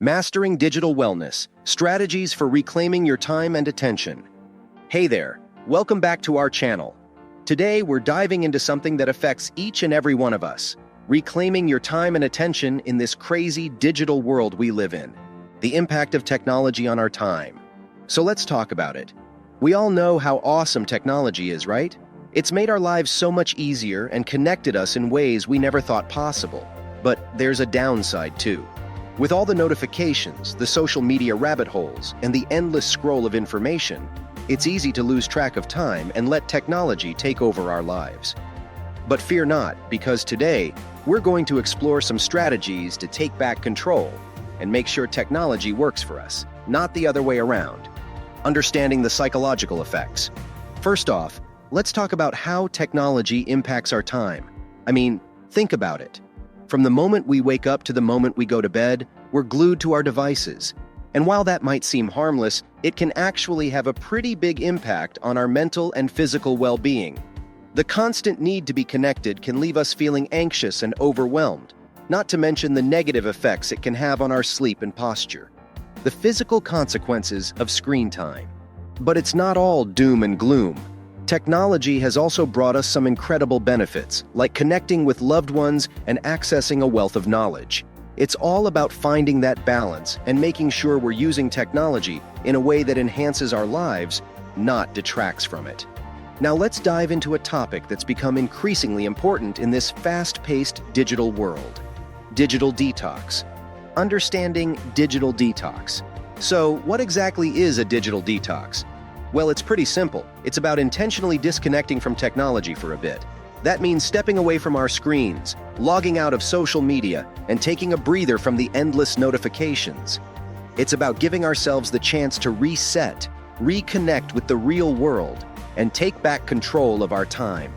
Mastering Digital Wellness, Strategies for Reclaiming Your Time and Attention. Hey there, welcome back to our channel. Today we're diving into something that affects each and every one of us, reclaiming your time and attention in this crazy digital world we live in. The impact of technology on our time. So let's talk about it. We all know how awesome technology is, right? It's made our lives so much easier and connected us in ways we never thought possible. But there's a downside too. With all the notifications, the social media rabbit holes, and the endless scroll of information, it's easy to lose track of time and let technology take over our lives. But fear not, because today, we're going to explore some strategies to take back control and make sure technology works for us, not the other way around. Understanding the psychological effects. First off, let's talk about how technology impacts our time. Think about it. From the moment we wake up to the moment we go to bed, we're glued to our devices. And while that might seem harmless, it can actually have a pretty big impact on our mental and physical well-being. The constant need to be connected can leave us feeling anxious and overwhelmed, not to mention the negative effects it can have on our sleep and posture. The physical consequences of screen time. But it's not all doom and gloom. Technology has also brought us some incredible benefits, like connecting with loved ones and accessing a wealth of knowledge. It's all about finding that balance and making sure we're using technology in a way that enhances our lives, not detracts from it. Now let's dive into a topic that's become increasingly important in this fast-paced digital world. Digital detox. Understanding digital detox. So, what exactly is a digital detox? Well, it's pretty simple. It's about intentionally disconnecting from technology for a bit. That means stepping away from our screens, logging out of social media, and taking a breather from the endless notifications. It's about giving ourselves the chance to reset, reconnect with the real world, and take back control of our time.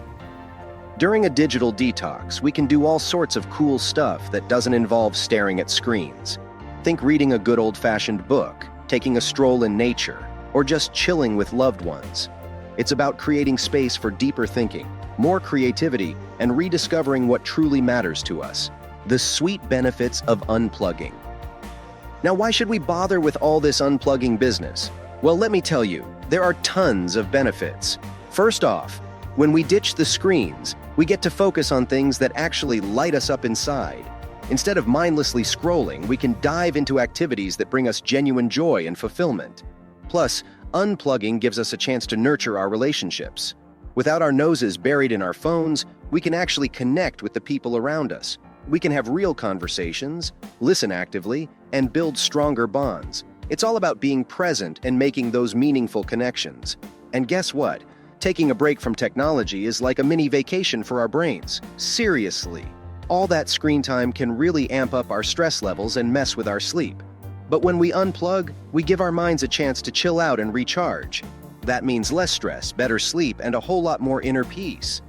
During a digital detox, we can do all sorts of cool stuff that doesn't involve staring at screens. Think reading a good old-fashioned book, taking a stroll in nature, or just chilling with loved ones. It's about creating space for deeper thinking, more creativity, and rediscovering what truly matters to us. The sweet benefits of unplugging. Now, why should we bother with all this unplugging business? Well, let me tell you, there are tons of benefits. First off, when we ditch the screens, we get to focus on things that actually light us up inside. Instead of mindlessly scrolling, we can dive into activities that bring us genuine joy and fulfillment. Plus, unplugging gives us a chance to nurture our relationships. Without our noses buried in our phones, we can actually connect with the people around us. We can have real conversations, listen actively, and build stronger bonds. It's all about being present and making those meaningful connections. And guess what? Taking a break from technology is like a mini vacation for our brains. Seriously. All that screen time can really amp up our stress levels and mess with our sleep. But when we unplug, we give our minds a chance to chill out and recharge. That means less stress, better sleep, and a whole lot more inner peace.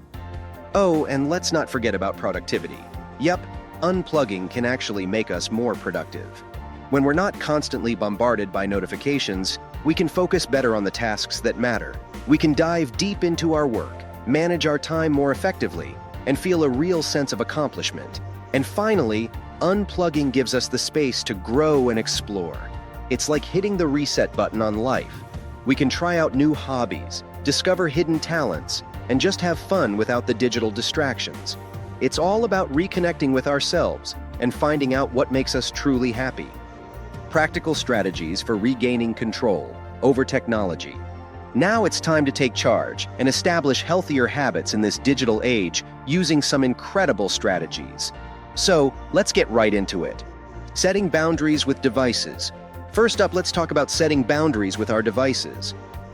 Oh, and let's not forget about productivity. Yep, unplugging can actually make us more productive. When we're not constantly bombarded by notifications, we can focus better on the tasks that matter. We can dive deep into our work, manage our time more effectively, and feel a real sense of accomplishment. And finally, unplugging gives us the space to grow and explore. It's like hitting the reset button on life. We can try out new hobbies, discover hidden talents, and just have fun without the digital distractions. It's all about reconnecting with ourselves and finding out what makes us truly happy. Practical strategies for regaining control over technology. Now it's time to take charge and establish healthier habits in this digital age using some incredible strategies. So, let's get right into it. Setting boundaries with devices. First up, let's talk about setting boundaries with our devices.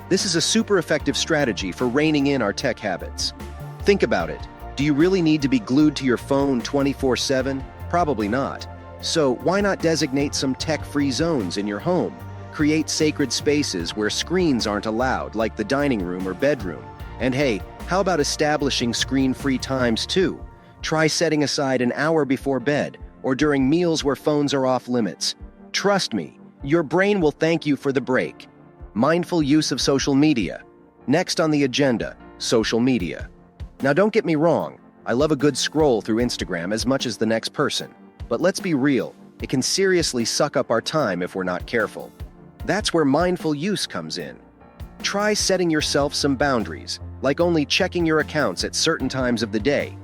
This is a super effective strategy for reining in our tech habits. Think about it. Do you really need to be glued to your phone 24/7? Probably not. So, why not designate some tech-free zones in your home? Create sacred spaces where screens aren't allowed, like the dining room or bedroom. And hey, how about establishing screen-free times too? Try setting aside an hour before bed or during meals where phones are off limits. Trust me, your brain will thank you for the break. Mindful use of social media. Next on the agenda, social media. Now don't get me wrong, I love a good scroll through Instagram as much as the next person. But let's be real, it can seriously suck up our time if we're not careful. That's where mindful use comes in. Try setting yourself some boundaries, like only checking your accounts at certain times of the day.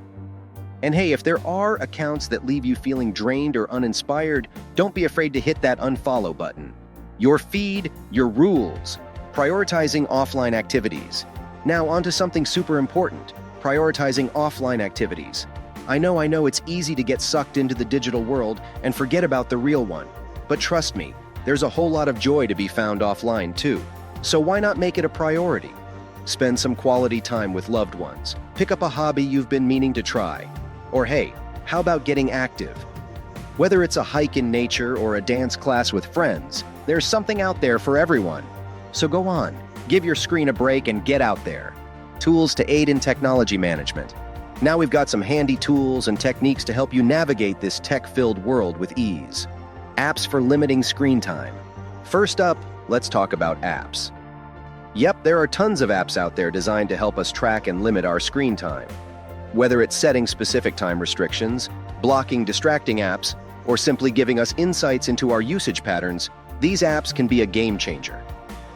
And hey, if there are accounts that leave you feeling drained or uninspired, don't be afraid to hit that unfollow button. Your feed, your rules. Prioritizing offline activities. Now onto something super important, prioritizing offline activities. I know it's easy to get sucked into the digital world and forget about the real one. But trust me, there's a whole lot of joy to be found offline too. So why not make it a priority? Spend some quality time with loved ones. Pick up a hobby you've been meaning to try. Or hey, how about getting active? Whether it's a hike in nature or a dance class with friends, there's something out there for everyone. So go on, give your screen a break and get out there. Tools to aid in technology management. Now we've got some handy tools and techniques to help you navigate this tech-filled world with ease. Apps for limiting screen time. First up, let's talk about apps. Yep, there are tons of apps out there designed to help us track and limit our screen time. Whether it's setting specific time restrictions, blocking distracting apps, or simply giving us insights into our usage patterns, these apps can be a game changer.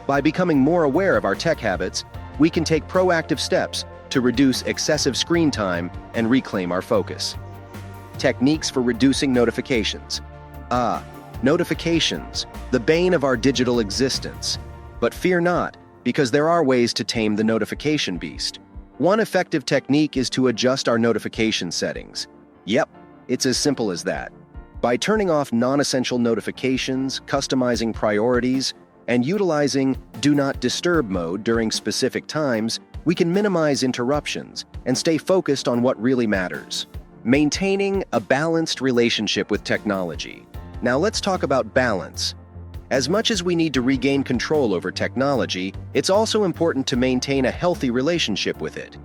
By becoming more aware of our tech habits, we can take proactive steps to reduce excessive screen time and reclaim our focus. Techniques for reducing notifications. Notifications, the bane of our digital existence. But fear not, because there are ways to tame the notification beast. One effective technique is to adjust our notification settings. Yep, it's as simple as that. By turning off non-essential notifications, customizing priorities, and utilizing Do Not Disturb mode during specific times, we can minimize interruptions and stay focused on what really matters. Maintaining a balanced relationship with technology. Now let's talk about balance. As much as we need to regain control over technology, it's also important to maintain a healthy relationship with it.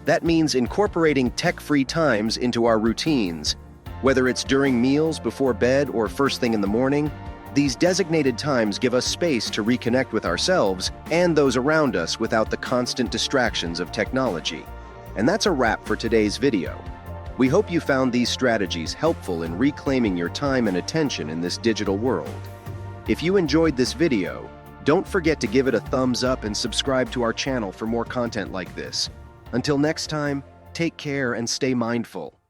That means incorporating tech-free times into our routines. Whether it's during meals, before bed, or first thing in the morning, these designated times give us space to reconnect with ourselves and those around us without the constant distractions of technology. And that's a wrap for today's video. We hope you found these strategies helpful in reclaiming your time and attention in this digital world. If you enjoyed this video, don't forget to give it a thumbs up and subscribe to our channel for more content like this. Until next time, take care and stay mindful.